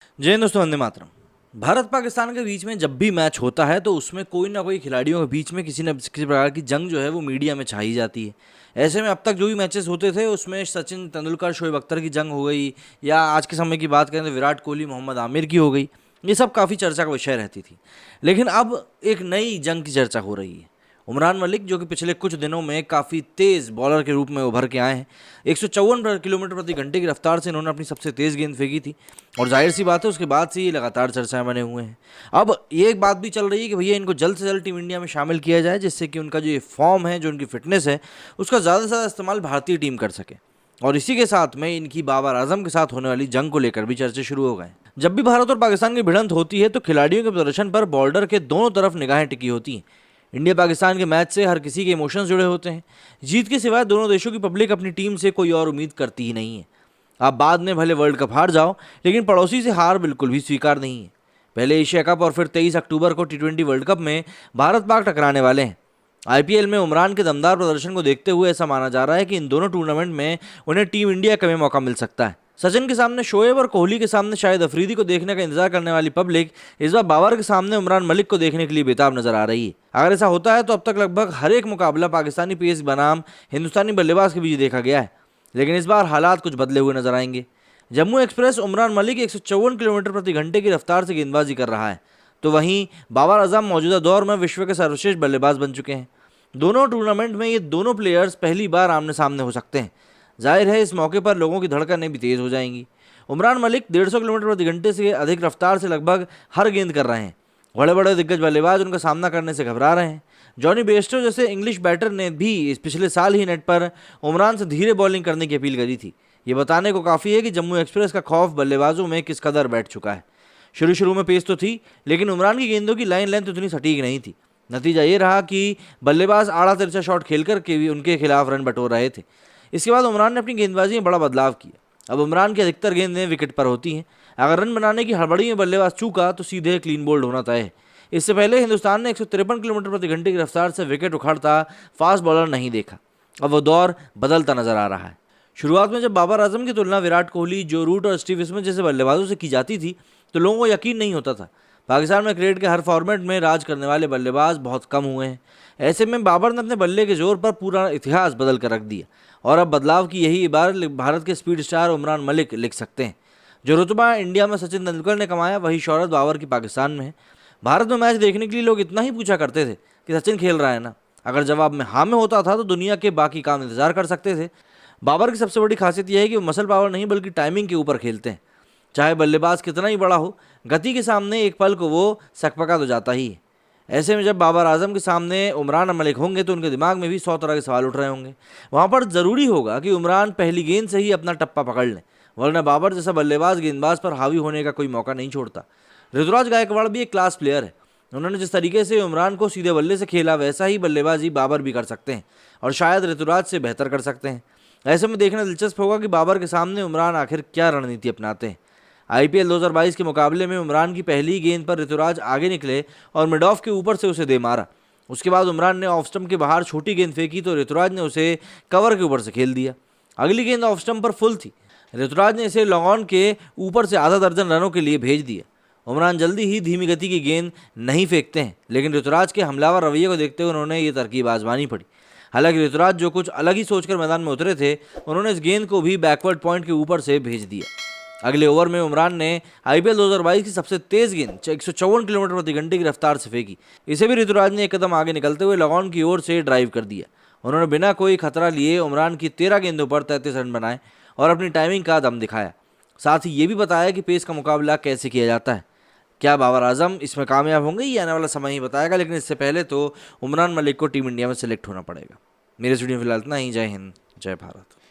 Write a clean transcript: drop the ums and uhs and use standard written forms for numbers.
जय हिंद दोस्तों, वंदे मातरम। भारत पाकिस्तान के बीच में जब भी मैच होता है तो उसमें कोई ना कोई खिलाड़ियों के बीच में किसी न किसी प्रकार की जंग जो है वो मीडिया में छाई जाती है। ऐसे में अब तक जो भी मैचेस होते थे उसमें सचिन तेंदुलकर शोएब अख्तर की जंग हो गई, या आज के समय की बात करें तो विराट कोहली मोहम्मद आमिर की हो गई। ये सब काफ़ी चर्चा का विषय रहती थी। लेकिन अब एक नई जंग की चर्चा हो रही है। उमरान मलिक, जो कि पिछले कुछ दिनों में काफ़ी तेज़ बॉलर के रूप में उभर के आए हैं। 154 किलोमीटर प्रति घंटे की रफ्तार से इन्होंने अपनी सबसे तेज़ गेंद फेंकी थी, और जाहिर सी बात है उसके बाद से ये लगातार चर्चाएं बने हुए हैं। अब ये एक बात भी चल रही है कि भैया इनको जल्द से जल्द टीम इंडिया में शामिल किया जाए, जिससे कि उनका जो ये फॉर्म है, जो उनकी फिटनेस है, उसका ज़्यादा से ज़्यादा इस्तेमाल भारतीय टीम कर सके। और इसी के साथ में इनकी बाबर आजम के साथ होने वाली जंग को लेकर भी चर्चे शुरू हो गए। जब भी भारत और पाकिस्तान की भिड़ंत होती है तो खिलाड़ियों के प्रदर्शन पर बॉर्डर के दोनों तरफ निगाहें टिकी होती हैं। इंडिया पाकिस्तान के मैच से हर किसी के इमोशंस जुड़े होते हैं। जीत के सिवाय दोनों देशों की पब्लिक अपनी टीम से कोई और उम्मीद करती ही नहीं है। आप बाद में भले वर्ल्ड कप हार जाओ, लेकिन पड़ोसी से हार बिल्कुल भी स्वीकार नहीं है। पहले एशिया कप और फिर 23 अक्टूबर को T20 वर्ल्ड कप में भारत पाक टकराने वाले हैं। IPL में उमरान के दमदार प्रदर्शन को देखते हुए ऐसा माना जा रहा है कि इन दोनों टूर्नामेंट में उन्हें टीम इंडिया का में मौका मिल सकता है। सचिन के सामने शोएब और कोहली के सामने शायद अफरीदी को देखने का इंतजार करने वाली पब्लिक इस बार बाबर के सामने उमरान मलिक को देखने के लिए बेताब नजर आ रही है। अगर ऐसा होता है तो अब तक लगभग हर एक मुकाबला पाकिस्तानी पेस बनाम हिंदुस्तानी बल्लेबाज के बीच देखा गया है, लेकिन इस बार हालात कुछ बदले हुए नजर आएंगे। जम्मू एक्सप्रेस उमरान मलिक 154 किलोमीटर प्रति घंटे की रफ्तार से गेंदबाजी कर रहा है, तो वहीं बाबर आजम मौजूदा दौर में विश्व के सर्वश्रेष्ठ बल्लेबाज बन चुके हैं। दोनों टूर्नामेंट में ये दोनों प्लेयर्स पहली बार आमने सामने हो सकते हैं। जाहिर है इस मौके पर लोगों की धड़कनें भी तेज़ हो जाएंगी। उमरान मलिक 150 किलोमीटर प्रति घंटे से अधिक रफ्तार से लगभग हर गेंद कर रहे हैं। बड़े बड़े दिग्गज बल्लेबाज उनका सामना करने से घबरा रहे हैं। जॉनी बेस्टो जैसे इंग्लिश बैटर ने भी इस पिछले साल ही नेट पर उमरान से धीरे बॉलिंग करने की अपील करी थी। ये बताने को काफ़ी है कि जम्मू एक्सप्रेस का खौफ बल्लेबाजों में किस कदर बैठ चुका है। शुरू शुरू में पेस तो थी, लेकिन उमरान की गेंदों की लाइन लेंथ उतनी सटीक नहीं थी। नतीजा ये रहा कि बल्लेबाज आड़ा तिरछा शॉट खेलकर के भी उनके खिलाफ रन बटोर रहे थे। इसके बाद उमरान ने अपनी गेंदबाजी में बड़ा बदलाव किया। अब उमरान की अधिकतर गेंदें विकेट पर होती हैं। अगर रन बनाने की हड़बड़ी में बल्लेबाज चूका तो सीधे क्लीन बोल्ड होना तय है। इससे पहले हिंदुस्तान ने 153 किलोमीटर प्रति घंटे की रफ्तार से विकेट उखाड़ता फास्ट बॉलर नहीं देखा। अब वो दौर बदलता नजर आ रहा है। शुरुआत में जब बाबर आजम की तुलना विराट कोहली, जो रूट और स्टीव स्मिथ जैसे बल्लेबाजों से की जाती थी तो लोगों को यकीन नहीं होता था। पाकिस्तान में क्रिकेट के हर फॉर्मेट में राज करने वाले बल्लेबाज बहुत कम हुए हैं। ऐसे में बाबर ने अपने बल्ले के जोर पर पूरा इतिहास बदल कर रख दिया, और अब बदलाव की यही इबारत भारत के स्पीड स्टार उमरान मलिक लिख सकते हैं। जो रुतबा इंडिया में सचिन तेंदुलकर ने कमाया, वही शौहरत बाबर की पाकिस्तान में है। भारत में मैच देखने के लिए लोग इतना ही पूछा करते थे कि सचिन खेल रहा है ना। अगर जवाब में हाँ में होता था तो दुनिया के बाकी काम इंतजार कर सकते थे। बाबर की सबसे बड़ी खासियत यह है कि वो मसल पावर नहीं बल्कि टाइमिंग के ऊपर खेलते हैं। चाहे बल्लेबाज कितना ही बड़ा हो, गति के सामने एक पल को वो सकपका तो जाता ही है। ऐसे में जब बाबर आजम के सामने उमरान मलिक होंगे तो उनके दिमाग में भी 100 तरह के सवाल उठ रहे होंगे। वहाँ पर ज़रूरी होगा कि उमरान पहली गेंद से ही अपना टप्पा पकड़ लें, वरना बाबर जैसा बल्लेबाज गेंदबाज पर हावी होने का कोई मौका नहीं छोड़ता। ऋतुराज गायकवाड़ भी एक क्लास प्लेयर है। उन्होंने जिस तरीके से उमरान को सीधे बल्ले से खेला, वैसा ही बल्लेबाजी बाबर भी कर सकते हैं, और शायद ऋतुराज से बेहतर कर सकते हैं। ऐसे में देखना दिलचस्प होगा कि बाबर के सामने उमरान आखिर क्या रणनीति अपनाते हैं। IPL 2022 के मुकाबले में उमरान की पहली गेंद पर ऋतुराज आगे निकले और मिड ऑफ के ऊपर से उसे दे मारा। उसके बाद उमरान ने ऑफ स्टंप के बाहर छोटी गेंद फेंकी तो ऋतुराज ने उसे कवर के ऊपर से खेल दिया। अगली गेंद ऑफ स्टंप पर फुल थी। ऋतुराज ने इसे लॉन्ग ऑन के ऊपर से आधा दर्जन रनों के लिए भेज दिया। उमरान जल्दी ही धीमी गति की गेंद नहीं फेंकते हैं, लेकिन ऋतुराज के हमलावर रवैये को देखते हुए उन्होंने ये तरकीब आजमानी पड़ी। हालांकि ऋतुराज जो कुछ अलग ही सोचकर मैदान में उतरे थे, उन्होंने इस गेंद को भी बैकवर्ड पॉइंट के ऊपर से भेज दिया। अगले ओवर में उमरान ने IPL 2022 की सबसे तेज गेंद 154 किलोमीटर प्रति घंटे की रफ्तार से फेंकी। इसे भी ऋतुराज ने एक कदम आगे निकलते हुए लगॉन की ओर से ड्राइव कर दिया। उन्होंने बिना कोई खतरा लिए उमरान की 13 गेंदों पर 33 रन बनाए और अपनी टाइमिंग का दम दिखाया। साथ ही ये भी बताया कि पेस का मुकाबला कैसे किया जाता है। क्या बाबर आजम इसमें कामयाब होंगे, ये आने वाला समय ही बताएगा, लेकिन इससे पहले तो उमरान मलिक को टीम इंडिया में सेलेक्ट होना पड़ेगा। मेरे वीडियो में फिलहाल इतना ही। जय हिंद, जय भारत।